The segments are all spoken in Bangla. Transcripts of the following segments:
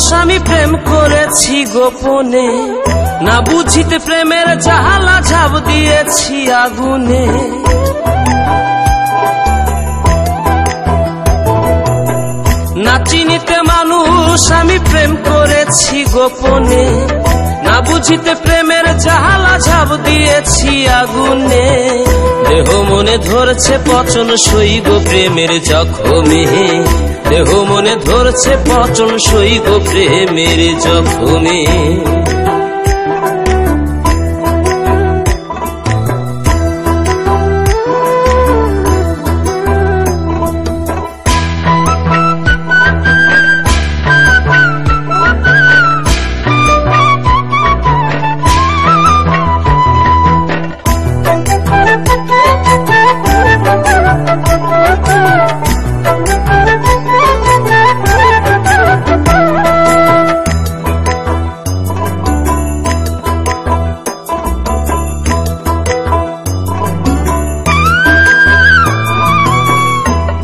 মানুষ আমি প্রেম করেছি গোপনে, না বুঝিতে প্রেমের জাহালা ঝাঁপ দিয়েছি আগুনে। না চিনিতে মানুষ আমি প্রেম করেছি গোপনে, না বুঝিতে প্রেমের জাহালা ঝাঁপ দিয়েছি আগুনে। দেহ মনে ধরছে পচন সইব প্রেমের জখমে, দেহ মনে ধরছে পচন সইব প্রেমের জখমে।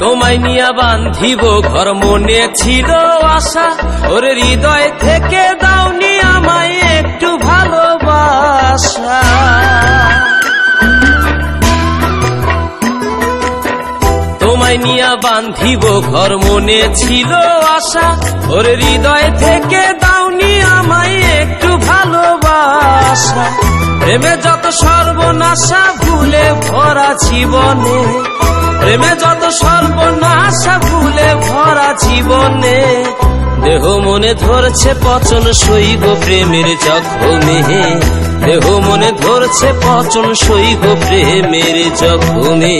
তোমায় নিয়া বান্ধিব ঘর মনে ছিল আশা, ওর হৃদয় থেকে দাওনি আমায় একটু ভালোবাসা। তোমায় নিয়া বান্ধিব ঘর মনে ছিল আশা, ওর হৃদয় থেকে দাওনি আমায় একটু ভালোবাসা। প্রেমে যত সর্বনাশা ভুলে ভরা জীবনে, প্রেমে যত সর্বনাশা ভুলে ভরা জীবনে। দেহ মনে ধরছে পচন সইব প্রেমের জখমে, দেহ মনে ধরছে পচন সইব প্রেমের জখমে।